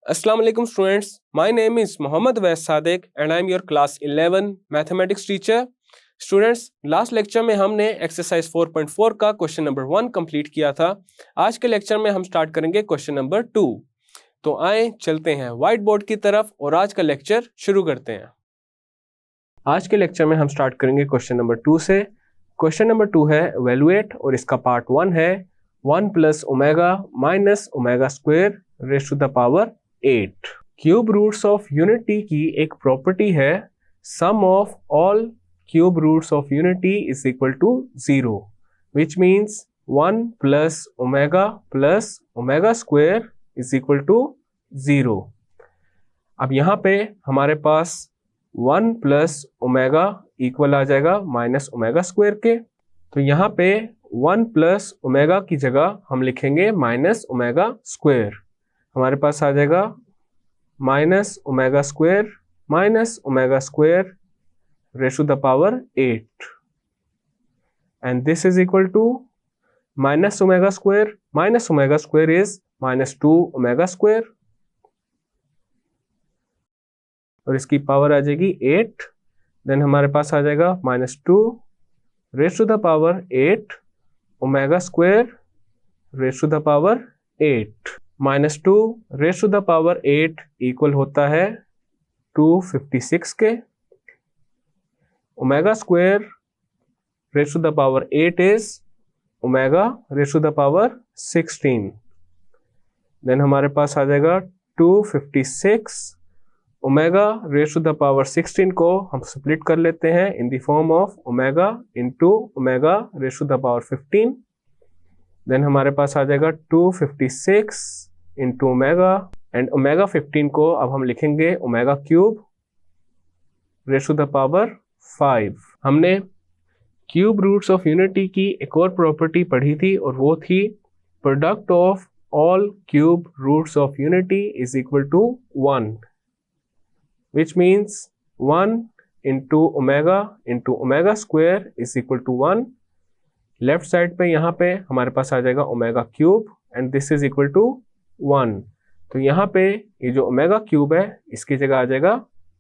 Assalamu alaikum students. My name is Mohammad Wais Sadiq and I am your class 11 mathematics teacher. Students, last lecture में हमने exercise 4.4 का question number 1 complete किया था। आज के lecture में हम स्टार्ट करेंगे क्वेश्चन नंबर 2। तो आए चलते हैं व्हाइट बोर्ड की तरफ और आज का लेक्चर शुरू करते हैं। आज के लेक्चर में हम स्टार्ट करेंगे क्वेश्चन नंबर 2 से। क्वेश्चन नंबर 2 है इवैल्यूएट और इसका पार्ट 1 है 1 + omega minus omega square raise to the power 8। Cube roots of unity की एक प्रॉपर्टी है sum of all cube roots of unity is equal to 0, which means 1 + omega square is equal to 0। अब यहाँ पे हमारे पास 1 + omega equal आ जाएगा माइनस ओमेगा स्क्वायर के, तो यहाँ पे 1 + ओमेगा की जगह हम लिखेंगे माइनस ओमेगा स्क्वायर। हमारे पास आ जाएगा minus omega square raise to the power 8 and this is equal to minus omega square is -2 omega square और इसकी पावर आ जाएगी 8। देन हमारे पास आ जाएगा -2 raise to the power 8 omega square raise to the power 8। -2 raise to the power 8 equal होता है 256 के। Omega square raise to the power 8 is omega raise to the power 16। Then हमारे पास आ जाएगा 256 omega raise to the power 16 को हम split कर लेते हैं in the form of omega into omega raise to the power 15। Then हमारे पास आ जाएगा 256 इंटू ओमेगा एंड ओमेगा 15 को अब हम लिखेंगे omega cube raise to the power 5। हमने क्यूब रूट्स ऑफ यूनिटी की एक और प्रॉपर्टी पढ़ी थी और वो थी product of all cube roots of unity is equal to 1, which means 1 into omega square is equal to 1। Left side पे यहाँ पे हमारे पास आ जाएगा omega cube and this is equal to 1। तो यहाँ पे ये जो ओमेगा क्यूब है इसकी जगह आ जाएगा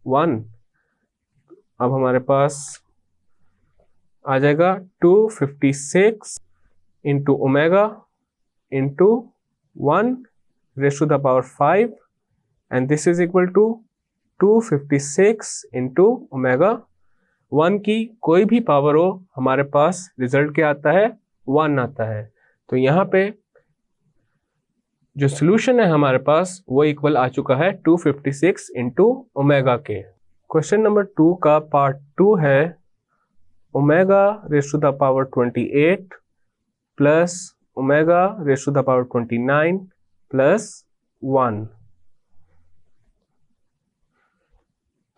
1। अब हमारे पास आ जाएगा 256 into omega into 1 raise to the power 5 and this is equal to 256 into omega. 1 की कोई भी पावर हो हमारे पास रिजल्ट क्या आता है 1 आता है। तो यहाँ पे जो सोल्यूशन है हमारे पास वो इक्वल आ चुका है 256 इंटू ओमेगा के। क्वेश्चन नंबर 2 का पार्ट 2 है omega raise to the power 28 plus omega raise to the power 29 plus 1।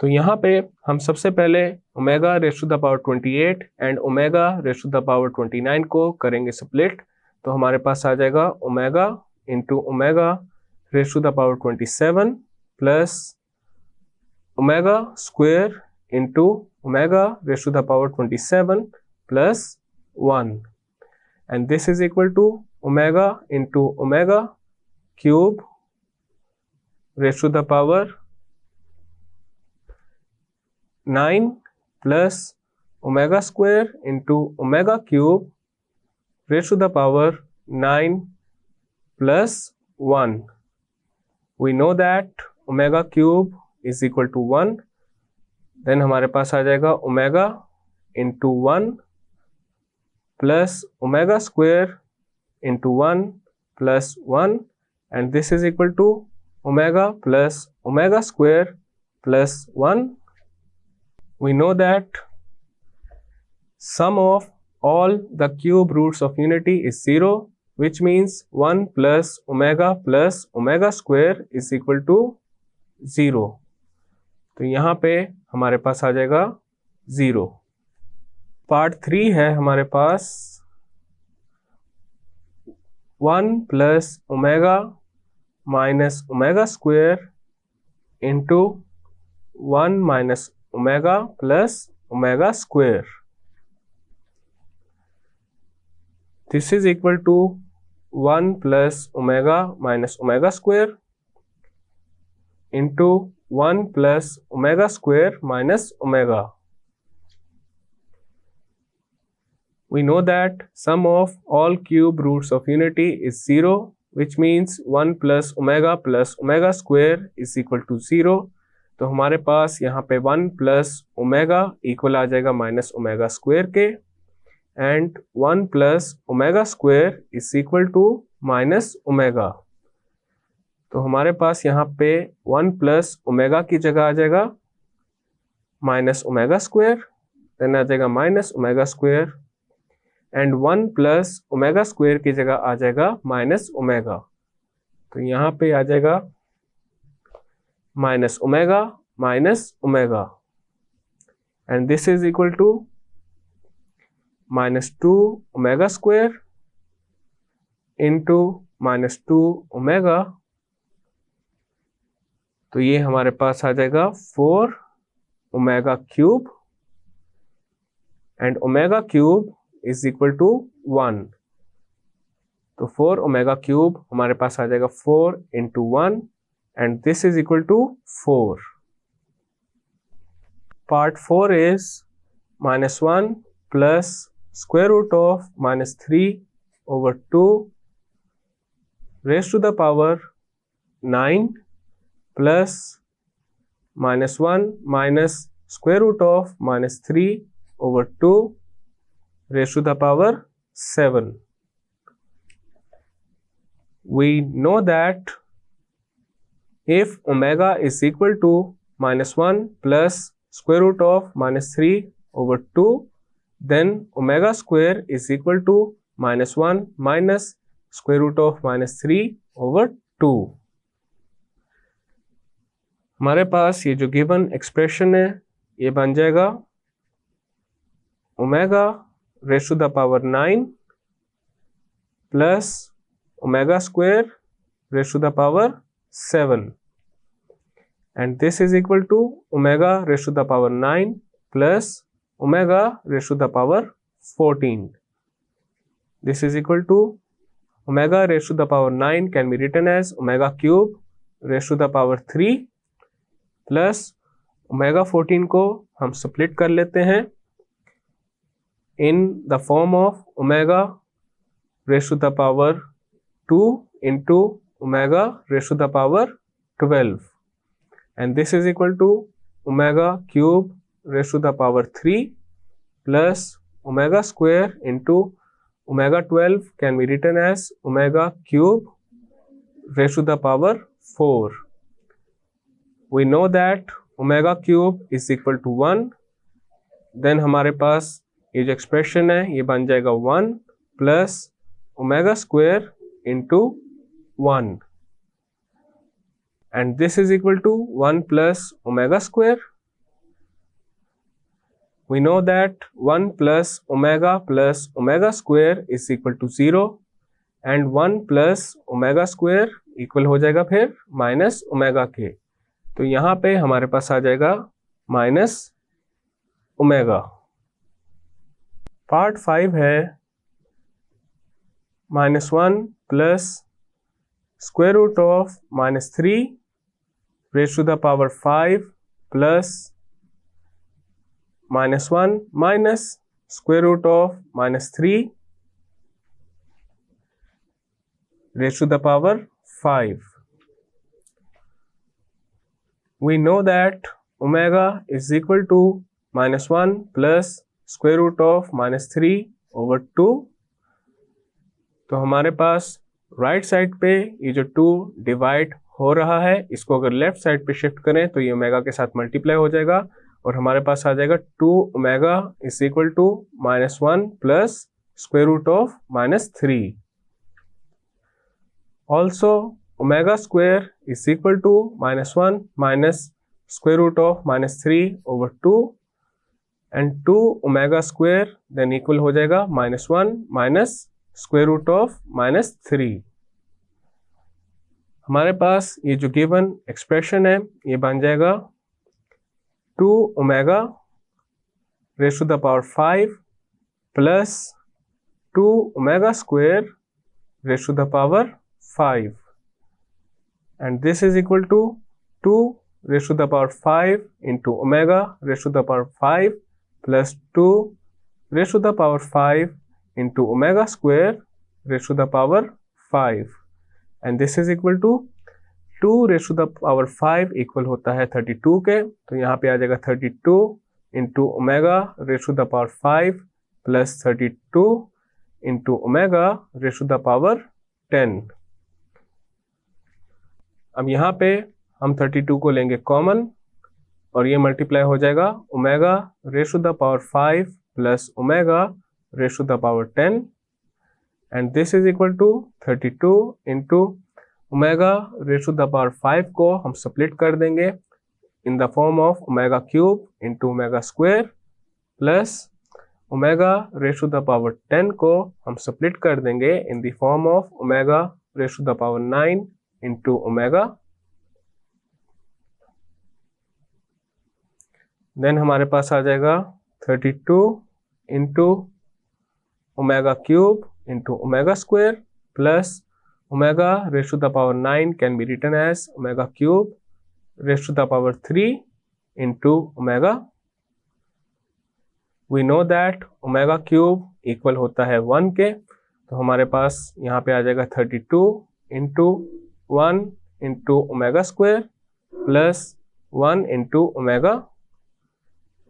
तो यहाँ पे हम सबसे पहले omega raise to the power 28 and omega raise to the power 29 को करेंगे स्प्लिट। तो हमारे पास आ जाएगा omega into omega raise to the power 27 plus omega square into omega raise to the power 27 plus 1 and this is equal to omega into omega cube raise to the power 9 plus omega square into omega cube raise to the power 9 plus 1. We know that omega cube is equal to 1. Then हमारे पास आ जाएगा omega into 1 plus omega square into 1 plus 1 and this is equal to omega plus omega square plus 1. We know that sum of all the cube roots of unity is 0, which means 1 plus omega square is equal to 0. तो यहाँ पे हमारे पास आ जाएगा 0। Part 3 है हमारे पास 1 plus omega minus omega square into 1 minus omega plus omega square. This is equal to 1 plus omega minus omega square into 1 plus omega square minus omega. We know that sum of all cube roots of unity is 0, which means 1 plus omega square is equal to 0. तो हमारे पास यहाँ पे 1 plus omega equal आ जाएगा minus omega square के, and 1 plus omega square is equal to minus omega. तो हमारे पास यहाँ पे 1 प्लस ओमेगा की जगह आ जाएगा माइनस ओमेगा स्क्वायर, देन आ जाएगा minus omega square, and 1 plus omega square की जगह आ जाएगा माइनस ओमेगा. तो यहाँ पे आ जाएगा minus omega, and this is equal to minus 2 omega square into minus 2 omega. तो ये हमारे पास आ जाएगा 4 omega cube, and omega cube is equal to 1. तो 4 ओमेगा क्यूब हमारे पास आ जाएगा 4 into 1, and this is equal to 4. Part 4 is minus 1 plus square root of minus 3 over 2 raised to the power 9 plus minus 1 minus square root of minus 3 over 2 raised to the power 7. We know that if omega is equal to minus 1 plus square root of minus 3 over 2, then omega square is equal to minus 1 minus square root of minus 3 over 2. हमारे पास ये जो given expression है ये बन जाएगा omega raise to the power 9 plus omega square raise to the power 7, and this is equal to omega raised to the power 9 plus omega raised to the power 14. This is equal to omega raised to the power 9 can be written as omega cube raised to the power 3 plus omega 14 को हम split कर लेते हैं in the form of omega raised to the power 2 into omega raised to the power 12, and this is equal to omega cube raised to the power 3 plus omega square into omega 12 can be written as omega cube raised to the power 4. We know that omega cube is equal to 1. Then हमारे पास ये जो expression है ये बन जाएगा 1 plus omega square into 1, and this is equal to 1 plus omega square. We know that 1 plus omega square is equal to 0, and 1 plus omega square equal हो जाएगा फिर माइनस ओमेगा के. तो यहाँ पे हमारे पास आ जाएगा माइनस ओमेगा. पार्ट 5 है minus 1 plus square root of minus 3 raised to the power 5 plus minus 1 minus square root of minus 3 raised to the power 5. We know that omega is equal to minus 1 plus square root of minus 3 over 2. तो हमारे पास right side पे ये जो 2 divide हो रहा है इसको अगर लेफ्ट साइड पे शिफ्ट करें तो ये ओमेगा के साथ मल्टीप्लाई हो जाएगा और हमारे पास आ जाएगा 2 omega is equal to minus 1 plus square root of minus 3. Also omega square is equal to minus 1 minus square root of minus 3 over 2, and 2 omega square then equal हो जाएगा minus 1 minus square root of minus 3. हमारे पास ये जो given expression है ये बन जाएगा 2 omega raise to the power 5 plus 2 omega square raise to the power 5, and this is equal to 2 raised to the power 5 into omega raised to the power 5 plus 2 raised to the power 5 into omega square raised to the power 5, and this is equal to 2 raised to the power 5 equal होता है 32 के, तो यहाँ पे आ जाएगा 32 into omega raised to the power 5 plus 32 into omega raised to the power 10. अब यहाँ पे हम 32 को लेंगे कॉमन और ये मल्टीप्लाई हो जाएगा omega raise to the power 5 plus omega raise to the power 10, and this is equal to 32 into omega raise to the power 5 को हम स्प्लिट कर देंगे in the form of omega cube into omega square plus omega raise to the power 10 को हम split कर देंगे in the form of omega raise to the power 9 into omega. Then हमारे पास आ जाएगा 32 into omega cube into omega square plus omega raise to the power 9 can be written as omega cube raise to the power 3 into omega. We know that omega cube equal होता है 1 के, तो हमारे पास यहाँ पे आ जाएगा 32 into 1 into omega square plus 1 into omega,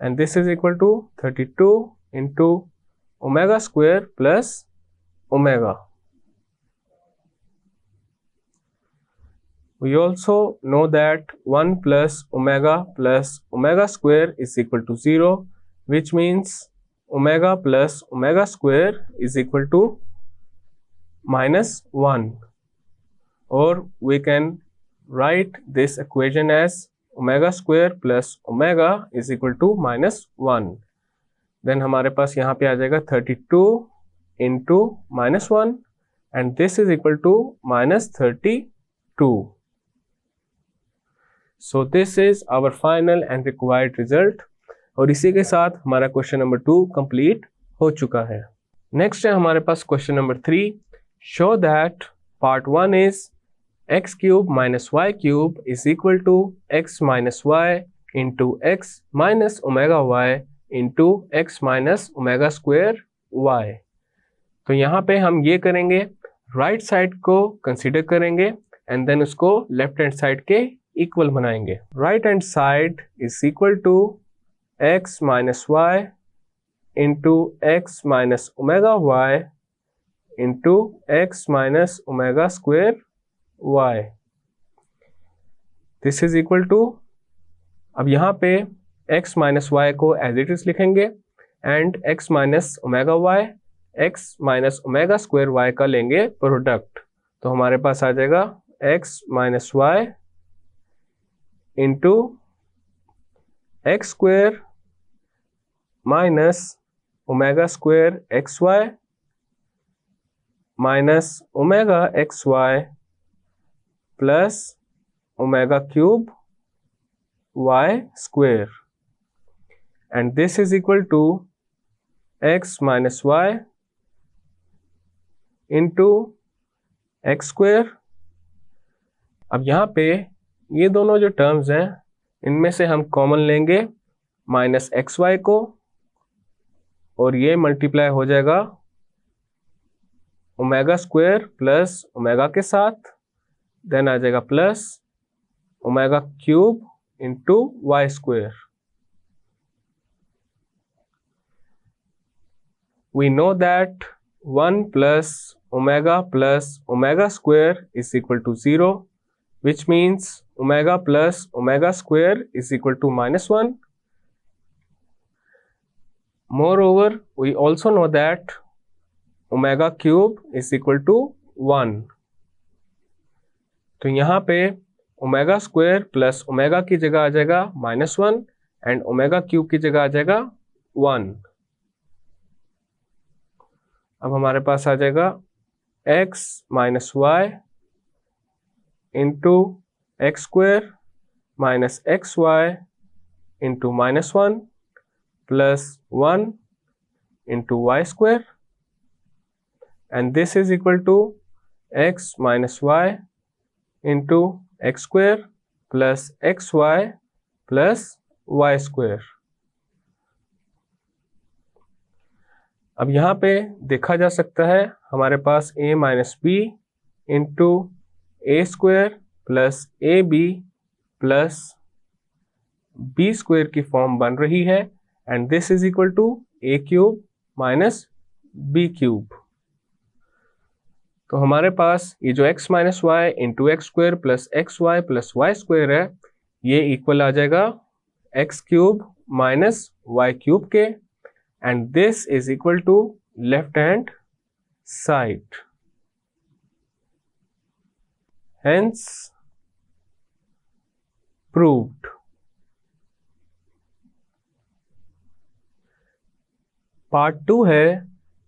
and this is equal to 32 into omega square plus omega. We also know that 1 plus omega square is equal to 0, which means omega plus omega square is equal to minus 1, or we can write this equation as omega square plus omega is equal to minus 1. Then हमारे पास यहाँ पे आ जाएगा 32 into minus 1 and this is equal to minus 32. So this is our final and required result, और इसी के साथ हमारा क्वेश्चन नंबर 2 कंप्लीट हो चुका है. नेक्स्ट है हमारे पास question number 3. Show that part 1 is x cube minus y cube is equal to x minus y into x minus omega y into x minus omega square y. तो यहाँ पे हम ये करेंगे, राइट साइड को कंसीडर करेंगे and then उसको left hand side के इक्वल बनाएंगे. Right hand side is equal to x minus y into x minus omega y into x minus omega square y. This is equal to, अब यहाँ पे x minus y को as it is लिखेंगे and x minus omega y x minus omega square y का लेंगे product, तो हमारे पास आ जाएगा x minus y into x square minus omega square x Y minus omega x Y plus omega cube y square, and this is equal to x minus y into x square. अब यहाँ पे ये दोनों जो terms हैं इनमें से हम कॉमन लेंगे माइनस एक्स वाई को, और ये मल्टीप्लाई हो जाएगा ओमेगा स्क्वायर प्लस ओमेगा के साथ, देन आ जाएगा plus omega cube into y square. We know that 1 plus omega square is equal to 0, which means omega plus omega square is equal to minus 1. Moreover, we also know that omega cube is equal to 1. तो यहाँ पे omega square plus omega की जगह आ जाएगा -1 and omega cube की जगह आ जाएगा 1. अब हमारे पास आ जाएगा x minus y into x square minus x Y into -1 plus 1 into y square, and this is equal to x minus y into x square plus x Y plus Y square. अब यहाँ पे देखा जा सकता है हमारे पास a minus b into a square plus a b plus b square की फॉर्म बन रही है and this is equal to a cube minus B cube. तो हमारे पास ये जो x minus y into x square plus x Y plus Y square है ये इक्वल आ जाएगा x cube minus y cube के and this is equal to left hand side. Hence proved. Part 2 है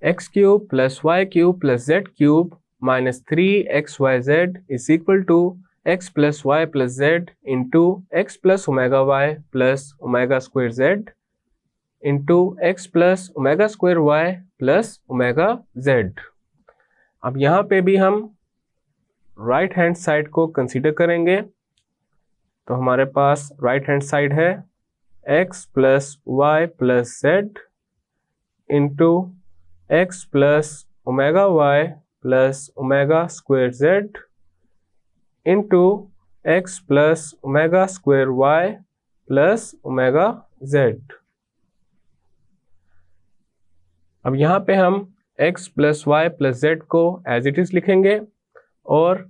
x cube plus Y cube plus Z cube minus 3xyz is equal to x plus Y plus Z into x plus omega Y plus omega square Z into x plus omega square Y plus omega Z. अब यहाँ पे भी हम right hand side को consider करेंगे। तो हमारे पास राइट हैंड साइड है x plus Y plus Z into x plus omega Y plus omega square Z into x plus omega square Y plus omega Z. अब यहाँ पे हम x plus Y plus Z को as it is लिखेंगे और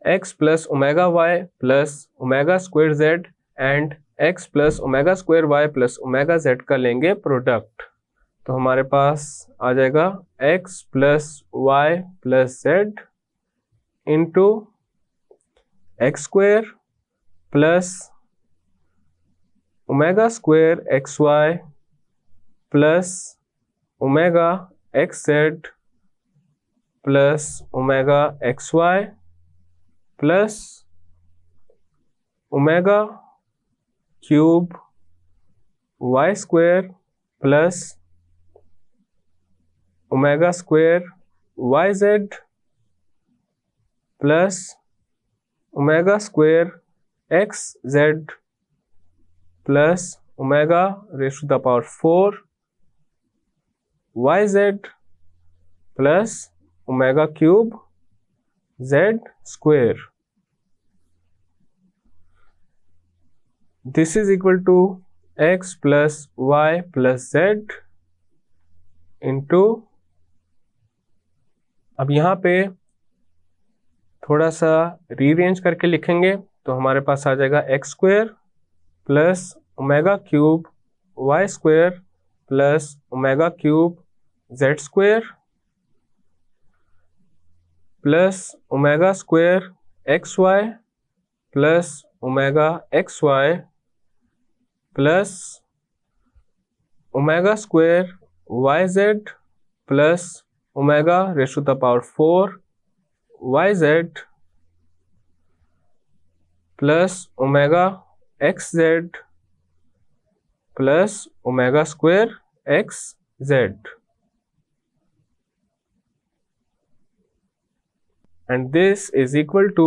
x plus omega Y plus omega square Z and x plus omega square Y plus omega Z का लेंगे product. तो हमारे पास आ जाएगा x plus Y plus Z into x square plus omega square x Y plus omega X Z plus omega x Y plus omega cube Y square plus omega square Y Z plus omega square X Z plus omega raise to the power 4 Y Z plus omega cube Z square. This is equal to X plus Y plus Z into, अब यहाँ पे थोड़ा सा rearrange करके लिखेंगे तो हमारे पास आ जाएगा X square plus omega cube Y square plus omega cube Z square plus omega square x Y plus omega x Y plus omega square Y Z plus omega raise to the power 4 Y Z plus omega X Z plus omega square X Z, and this is equal to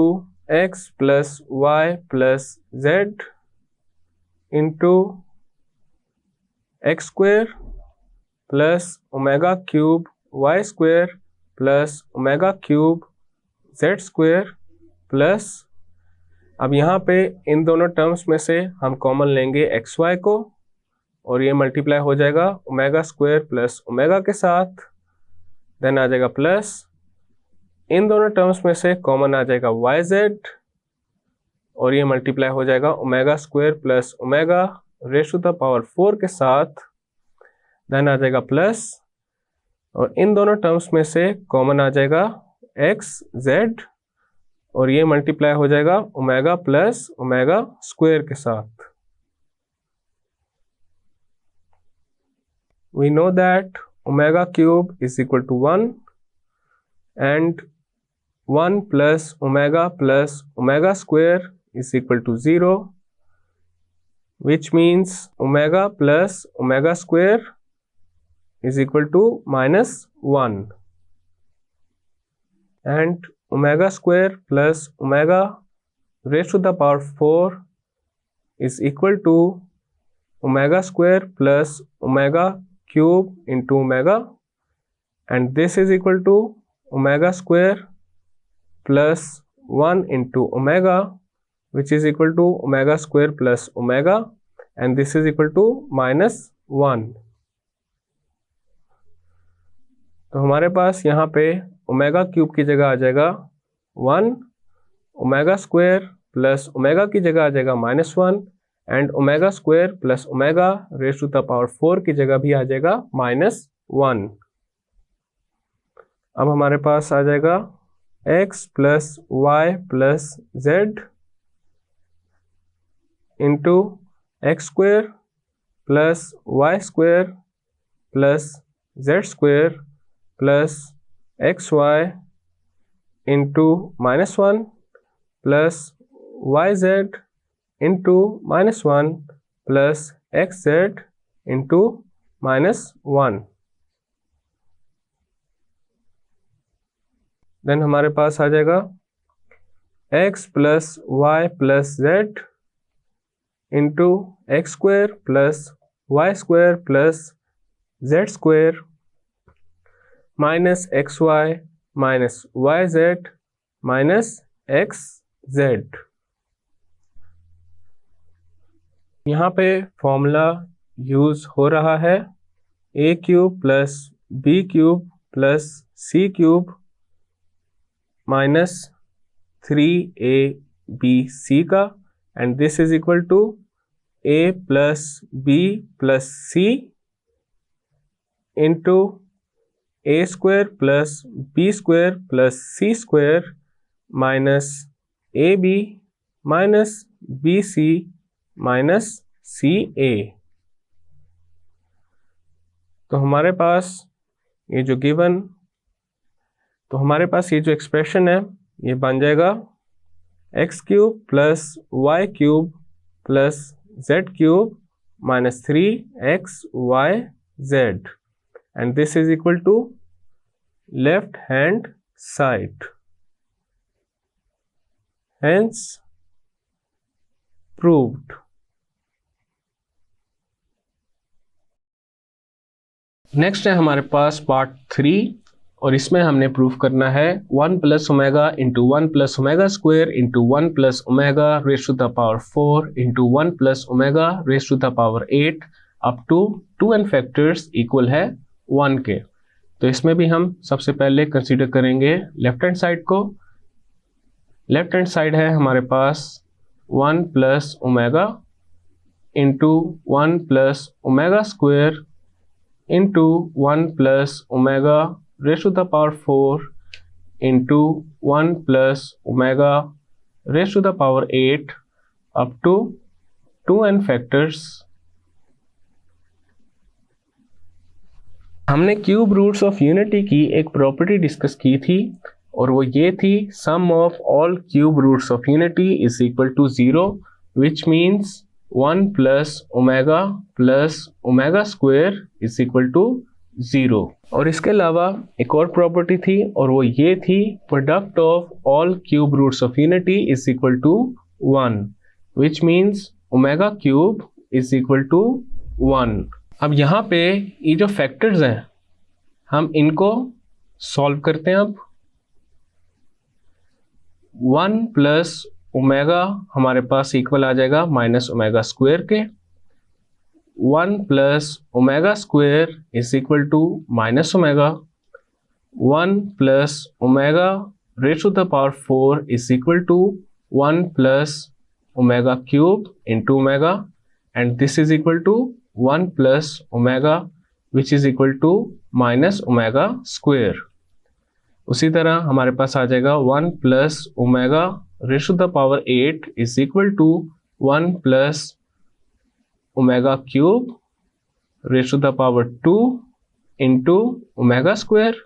x plus y plus z into x square plus omega cube y square plus omega cube z square plus, अब यहाँ पे इन दोनों terms में से हम common लेंगे x Y को और ये मल्टीप्लाई हो जाएगा ओमेगा स्क्वायर प्लस ओमेगा के साथ, देन आ जाएगा प्लस इन दोनों टर्म्स में से कॉमन आ जाएगा वाई जेड और ये मल्टीप्लाई हो जाएगा omega square plus omega raise to the power 4 के साथ, देन आ जाएगा प्लस और इन दोनों टर्म्स में से कॉमन आ जाएगा एक्स जेड और ये मल्टीप्लाई हो जाएगा ओमेगा प्लस ओमेगा स्क्वायर के साथ। We know that omega cube is equal to 1 and 1 plus omega square is equal to 0, which means omega plus omega square is equal to minus 1 and omega square plus omega raised to the power 4 is equal to omega square plus omega cube into omega, and this is equal to omega square plus 1 into omega, which is equal to omega square plus omega, and this is equal to -1. तो हमारे पास यहाँ पे omega cube की जगह आ जाएगा 1, omega square plus omega की जगह आ जाएगा -1, and omega square plus omega raise to the power 4 की जगह भी आ जाएगा -1. अब हमारे पास आ जाएगा x plus Y plus Z into x square plus Y square plus Z square plus x Y into -1 plus Y Z into -1 plus X Z into -1. Then हमारे पास आ जाएगा x plus Y plus Z into x square plus Y square plus Z square minus x Y minus Y Z minus X Z. यहाँ पे formula use हो रहा है a cube plus b cube plus c cube minus 3abc का, and this is equal to a plus b plus c into a square plus b square plus c square minus ab minus bc minus ca. तो हमारे पास ये जो given, तो हमारे पास ये जो एक्सप्रेशन है ये बन जाएगा x cube plus Y cube plus Z cube minus 3xyz, and this is equal to left hand side. Hence proved. Next है हमारे पास पार्ट 3, और इसमें हमने प्रूफ करना है 1 plus omega into 1 plus omega square into 1 plus omega raise to the power 4 into 1 plus omega raise to the power 8 up to 2n factors equal है 1 के. तो इसमें भी हम सबसे पहले कंसीडर करेंगे लेफ्ट हैंड साइड को. लेफ्ट हैंड साइड है हमारे पास 1 plus omega into 1 plus omega square into 1 plus omega raise to the power 4 into 1 plus omega raise to the power 8 up to 2n factors. हमने cube roots of unity की एक property discuss की थी, और वो ये थी sum of all cube roots of unity is equal to 0, which means 1 plus omega square is equal to 0. और इसके अलावा एक और प्रॉपर्टी थी, और वो ये थी product of all cube roots of unity is equal to 1, which means omega cube is equal to 1. अब यहाँ पे ये जो फैक्टर्स हैं हम इनको सॉल्व करते हैं. अब 1 प्लस ओमेगा हमारे पास इक्वल आ जाएगा माइनस ओमेगा स्क्वायर के. 1 plus omega square is equal to minus omega. 1 plus omega raise to the power 4 is equal to 1 plus omega cube into omega, and this is equal to 1 plus omega which is equal to minus omega square. उसी तरह हमारे पास आ जाएगा 1 plus omega raise to the power 8 is equal to 1 plus omega cube raise to the power 2 into omega square,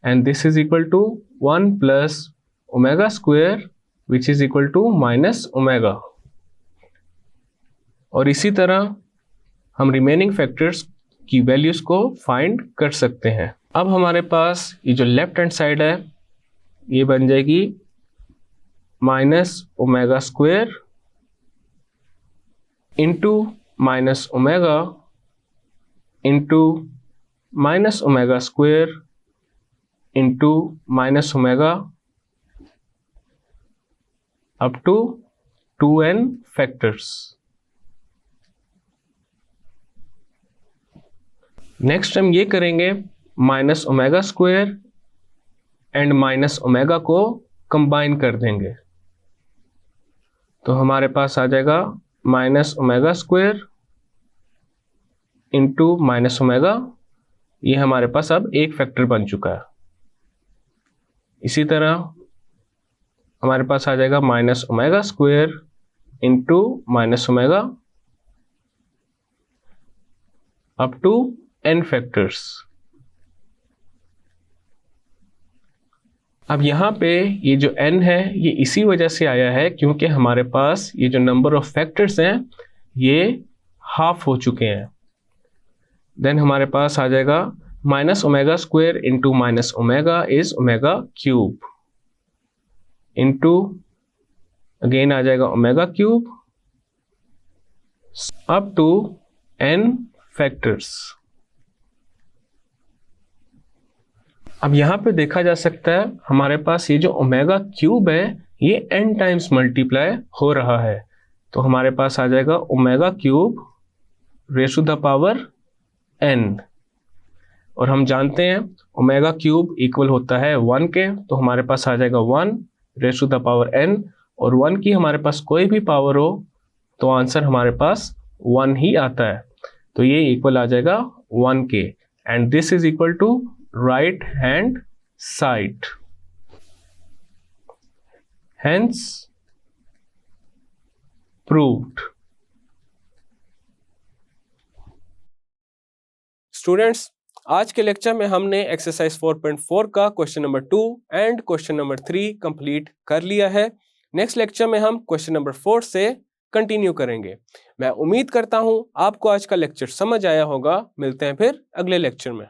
and this is equal to 1 plus omega square which is equal to minus omega. और इसी तरह हम remaining factors की values को find कर सकते हैं. अब हमारे पास ये जो लेफ्ट हैंड साइड है ये बन जाएगी minus omega square into minus omega into minus omega square into minus omega up to 2n factors. Next हम ये करेंगे, minus omega square and minus omega को कंबाइन कर देंगे, तो हमारे पास आ जाएगा minus omega square into minus omega. ये हमारे पास अब एक फैक्टर बन चुका है। इसी तरह हमारे पास आ जाएगा minus omega square into minus omega up to n factors. अब यहाँ पे ये जो n है ये इसी वजह से आया है क्योंकि हमारे पास ये जो नंबर ऑफ फैक्टर्स हैं ये हाफ हो चुके हैं। देन हमारे पास आ जाएगा minus omega square into minus omega is omega cube into again आ जाएगा omega cube up to n factors. अब यहाँ पे देखा जा सकता है हमारे पास ये जो ओमेगा क्यूब है ये n टाइम्स मल्टीप्लाई हो रहा है, तो हमारे पास आ जाएगा omega cube raise to the power n। और हम जानते हैं ओमेगा क्यूब इक्वल होता है 1 के, तो हमारे पास आ जाएगा 1 raise to the power n, और 1 की हमारे पास कोई भी पावर हो तो आंसर हमारे पास 1 ही आता है, तो ये इक्वल आ जाएगा 1 के। And this is equal to right hand side, hence proved। Students, आज के लेक्चर में हमने एक्सरसाइज 4.4 का question number 2 and question number 3 complete कर लिया है। नेक्स्ट लेक्चर में हम क्वेश्चन नंबर 4 से कंटिन्यू करेंगे। मैं उम्मीद करता हूं आपको आज का लेक्चर समझ आया होगा। मिलते हैं फिर अगले लेक्चर में।